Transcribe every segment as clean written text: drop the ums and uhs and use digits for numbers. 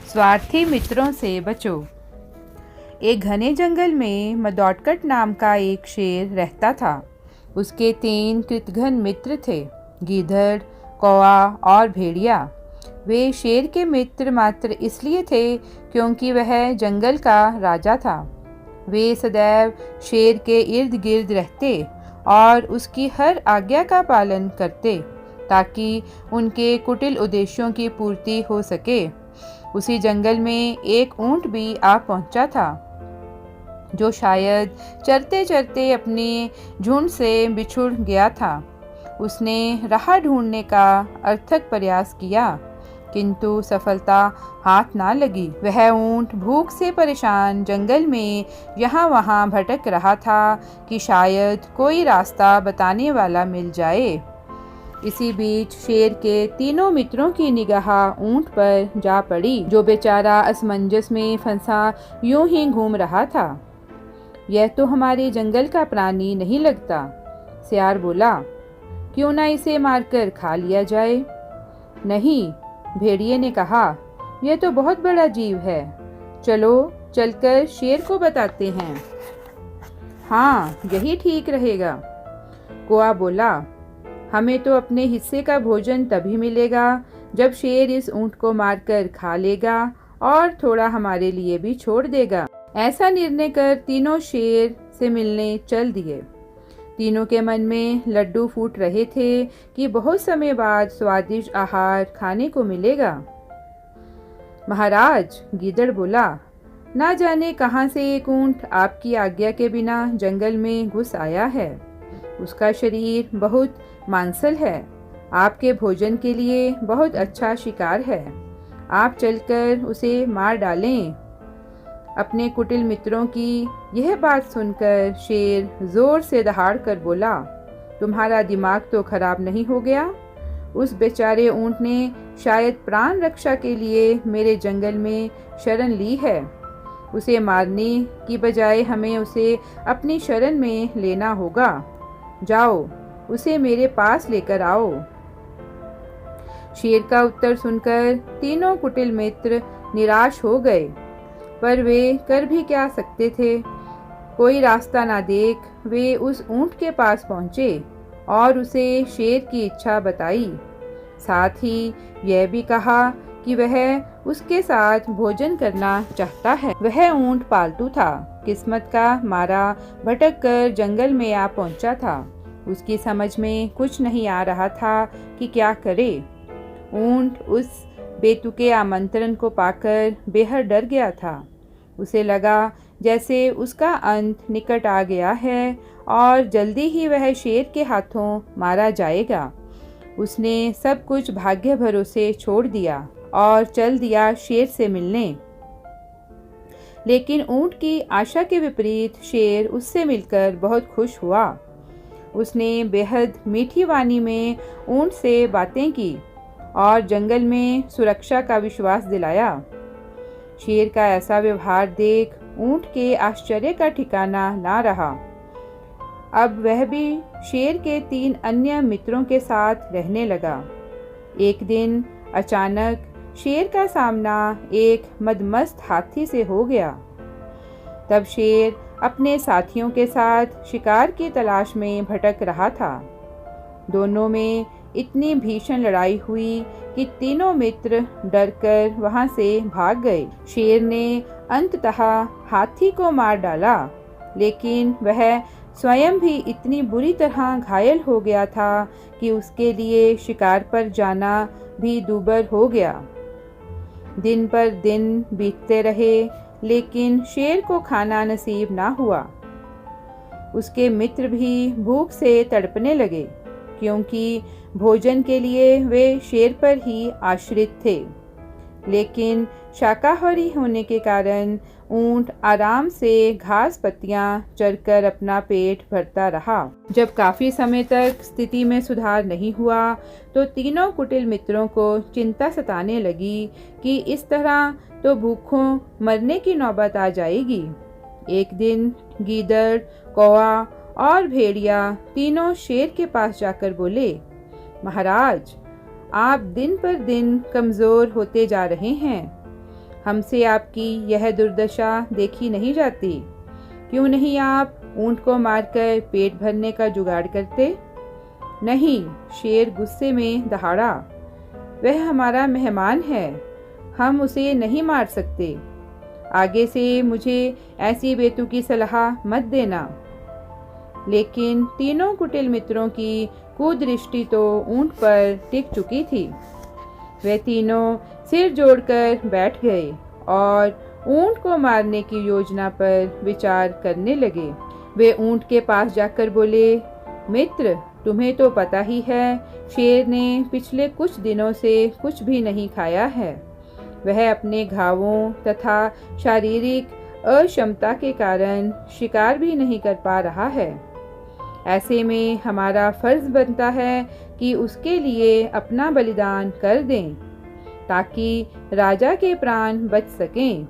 स्वार्थी मित्रों से बचो। एक घने जंगल में मदौटकट नाम का एक शेर रहता था। उसके 3 कृतघ्न मित्र थे, गीदड़, कौआ और भेड़िया। वे शेर के मित्र मात्र इसलिए थे क्योंकि वह जंगल का राजा था। वे सदैव शेर के इर्द गिर्द रहते और उसकी हर आज्ञा का पालन करते ताकि उनके कुटिल उद्देश्यों की पूर्ति हो सके। उसी जंगल में एक ऊंट भी आ पहुंचा था, जो शायद चरते चरते अपने झुंड से बिछुड़ गया था। उसने राह ढूंढने का अथक प्रयास किया, किंतु सफलता हाथ ना लगी। वह ऊंट भूख से परेशान जंगल में यहाँ वहाँ भटक रहा था कि शायद कोई रास्ता बताने वाला मिल जाए। इसी बीच शेर के तीनों मित्रों की निगाह ऊंट पर जा पड़ी, जो बेचारा असमंजस में फंसा यूं ही घूम रहा था। यह तो हमारे जंगल का प्राणी नहीं लगता, सियार बोला। क्यों ना इसे मारकर खा लिया जाए? नहीं, भेड़िए ने कहा, यह तो बहुत बड़ा जीव है। चलो चलकर शेर को बताते हैं। हाँ, यही ठीक रहेगा, कौआ बोला। हमें तो अपने हिस्से का भोजन तभी मिलेगा जब शेर इस ऊंट को मारकर खा लेगा और थोड़ा हमारे लिए भी छोड़ देगा। ऐसा निर्णय कर तीनों शेर से मिलने चल दिए। तीनों के मन में लड्डू फूट रहे थे कि बहुत समय बाद स्वादिष्ट आहार खाने को मिलेगा। महाराज, गीदड़ बोला, ना जाने कहां से एक ऊंट आपकी आज्ञा के बिना जंगल में घुस आया है। उसका शरीर बहुत मांसल है, आपके भोजन के लिए बहुत अच्छा शिकार है। आप चलकर उसे मार डालें। अपने कुटिल मित्रों की यह बात सुनकर शेर जोर से दहाड़ कर बोला, तुम्हारा दिमाग तो खराब नहीं हो गया? उस बेचारे ऊंट ने शायद प्राण रक्षा के लिए मेरे जंगल में शरण ली है। उसे मारने की बजाय हमें उसे अपनी शरण में लेना होगा। जाओ, उसे मेरे पास लेकर आओ। शेर का उत्तर सुनकर तीनों कुटिल मित्र निराश हो गए, पर वे कर भी क्या सकते थे। कोई रास्ता ना देख वे उस ऊंट के पास पहुंचे और उसे शेर की इच्छा बताई। साथ ही यह भी कहा कि वह उसके साथ भोजन करना चाहता है। वह ऊंट पालतू था, किस्मत का मारा भटक कर जंगल में आ पहुंचा था। उसकी समझ में कुछ नहीं आ रहा था कि क्या करे। ऊंट उस बेतुके आमंत्रण को पाकर बेहद डर गया था। उसे लगा जैसे उसका अंत निकट आ गया है और जल्दी ही वह शेर के हाथों मारा जाएगा। उसने सब कुछ भाग्य भरोसे छोड़ दिया और चल दिया शेर से मिलने। लेकिन ऊंट की आशा के विपरीत शेर उससे मिलकर बहुत खुश हुआ। उसने बेहद मीठी वाणी में ऊंट से बातें की और जंगल में सुरक्षा का विश्वास दिलाया। शेर का ऐसा व्यवहार देख ऊंट के आश्चर्य का ठिकाना ना रहा। अब वह भी शेर के 3 अन्य मित्रों के साथ रहने लगा। एक दिन अचानक शेर का सामना एक मदमस्त हाथी से हो गया। तब शेर अपने साथियों के साथ शिकार की तलाश में भटक रहा था। दोनों में इतनी भीषण लड़ाई हुई कि तीनों मित्र डरकर वहां से भाग गए। शेर ने अंततः हाथी को मार डाला, लेकिन वह स्वयं भी इतनी बुरी तरह घायल हो गया था कि उसके लिए शिकार पर जाना भी दूभर हो गया। दिन पर दिन बीतते रहे, लेकिन शेर को खाना नसीब ना हुआ। उसके मित्र भी भूख से तड़पने लगे, क्योंकि भोजन के लिए वे शेर पर ही आश्रित थे। लेकिन शाकाहारी होने के कारण ऊंट आराम से घास पत्तियां चरकर अपना पेट भरता रहा। जब काफी समय तक स्थिति में सुधार नहीं हुआ, तो तीनों कुटिल मित्रों को चिंता सताने लगी कि इस तरह तो भूखों मरने की नौबत आ जाएगी। एक दिन गीदड़, कौआ और भेड़िया तीनों शेर के पास जाकर बोले, महाराज, आप दिन पर दिन कमज़ोर होते जा रहे हैं। हमसे आपकी यह दुर्दशा देखी नहीं जाती। क्यों नहीं आप ऊंट को मारकर पेट भरने का जुगाड़ करते? नहीं, शेर गुस्से में दहाड़ा। वह हमारा मेहमान है, हम उसे नहीं मार सकते। आगे से मुझे ऐसी बेतुकी सलाह मत देना। लेकिन तीनों कुटिल मित्रों की कुदृष्टि तो ऊंट पर टिक चुकी थी। वे तीनों सिर जोड़कर बैठ गए और ऊंट को मारने की योजना पर विचार करने लगे। वे ऊंट के पास जाकर बोले, मित्र, तुम्हें तो पता ही है, शेर ने पिछले कुछ दिनों से कुछ भी नहीं खाया है। वह अपने घावों तथा शारीरिक अक्षमता के कारण शिकार भी नहीं कर पा रहा है। ऐसे में हमारा फर्ज बनता है कि उसके लिए अपना बलिदान कर दें, ताकि राजा के प्राण बच सकें।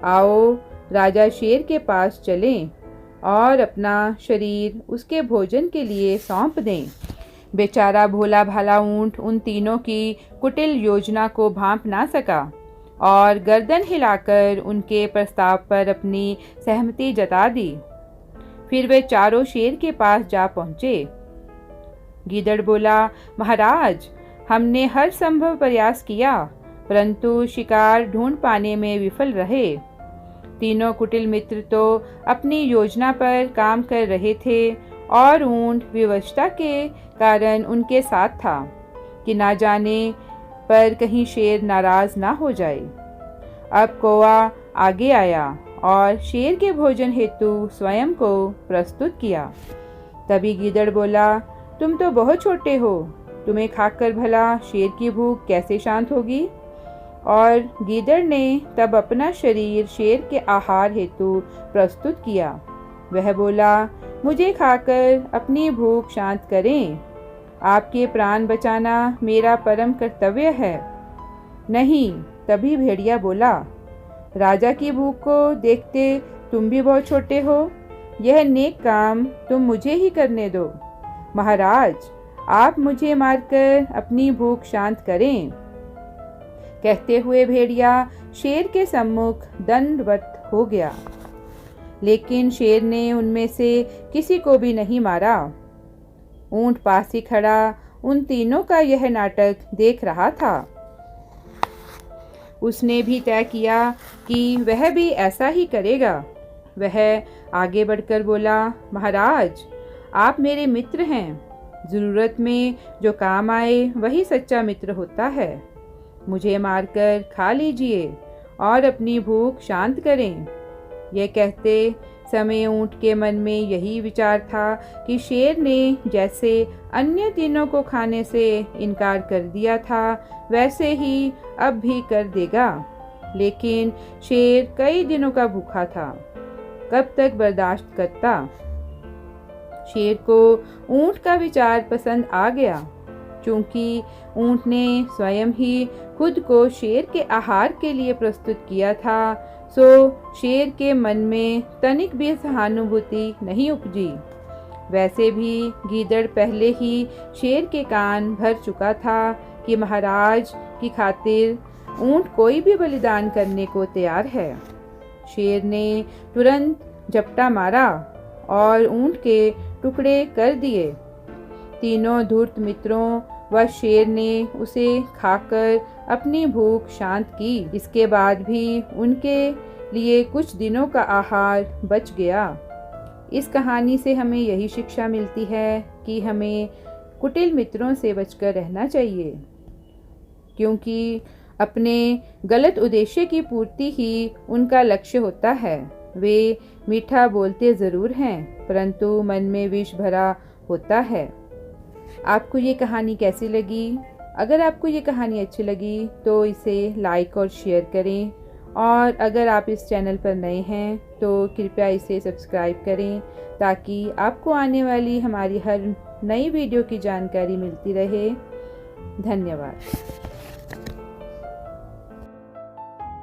आओ राजा शेर के पास चलें और अपना शरीर उसके भोजन के लिए सौंप दें। बेचारा भोला भाला ऊंट उन तीनों की कुटिल योजना को भांप ना सका और गर्दन हिलाकर उनके प्रस्ताव पर अपनी सहमति जता दी। फिर वे चारों शेर के पास जा पहुंचे। गीदड़ बोला, महाराज, हमने हर संभव प्रयास किया, परंतु शिकार ढूंढ पाने में विफल रहे। तीनों कुटिल मित्र तो अपनी योजना पर काम कर रहे थे और ऊंट विवशता के कारण उनके साथ था कि ना जाने पर कहीं शेर नाराज ना हो जाए। अब कौवा आगे आया और शेर के भोजन हेतु स्वयं को प्रस्तुत किया। तभी गीदड़ बोला, तुम तो बहुत छोटे हो, तुम्हें खाकर भला शेर की भूख कैसे शांत होगी? और गीदड़ ने तब अपना शरीर शेर के आहार हेतु प्रस्तुत किया। वह बोला, मुझे खाकर अपनी भूख शांत करें। आपके प्राण बचाना मेरा परम कर्तव्य है। नहीं, तभी भेड़िया बोला, राजा की भूख को देखते तुम भी बहुत छोटे हो, यह नेक काम तुम मुझे ही करने दो। महाराज, आप मुझे मारकर अपनी भूख शांत करें। कहते हुए भेड़िया शेर के सम्मुख दंडवत हो गया, लेकिन शेर ने उनमें से किसी को भी नहीं मारा। ऊंट पास ही खड़ा उन तीनों का यह नाटक देख रहा था। उसने भी तय किया कि वह भी ऐसा ही करेगा। वह आगे बढ़कर बोला, महाराज, आप मेरे मित्र हैं। ज़रूरत में जो काम आए वही सच्चा मित्र होता है। मुझे मारकर खा लीजिए और अपनी भूख शांत करें। यह कहते समय ऊंट के मन में यही विचार था कि शेर ने जैसे अन्य तीनों को खाने से इनकार कर दिया था, वैसे ही अब भी कर देगा। लेकिन शेर कई दिनों का भूखा था, कब तक बर्दाश्त करता? शेर को ऊंट का विचार पसंद आ गया। चूंकि ऊंट ने स्वयं ही खुद को शेर के आहार के लिए प्रस्तुत किया था, सो शेर के मन में तनिक भी सहानुभूति नहीं उपजी। वैसे भी गीदड़ पहले ही शेर के कान भर चुका था कि महाराज की खातिर ऊंट कोई भी बलिदान करने को तैयार है। शेर ने तुरंत झपटा मारा और ऊंट के टुकड़े कर दिए। तीनों धूर्त मित्रों व शेर ने उसे खाकर अपनी भूख शांत की। इसके बाद भी उनके लिए कुछ दिनों का आहार बच गया। इस कहानी से हमें यही शिक्षा मिलती है कि हमें कुटिल मित्रों से बचकर रहना चाहिए, क्योंकि अपने गलत उद्देश्य की पूर्ति ही उनका लक्ष्य होता है। वे मीठा बोलते ज़रूर हैं, परंतु मन में विष भरा होता है। आपको ये कहानी कैसी लगी? अगर आपको ये कहानी अच्छी लगी तो इसे लाइक और शेयर करें, और अगर आप इस चैनल पर नए हैं तो कृपया इसे सब्सक्राइब करें, ताकि आपको आने वाली हमारी हर नई वीडियो की जानकारी मिलती रहे। धन्यवाद।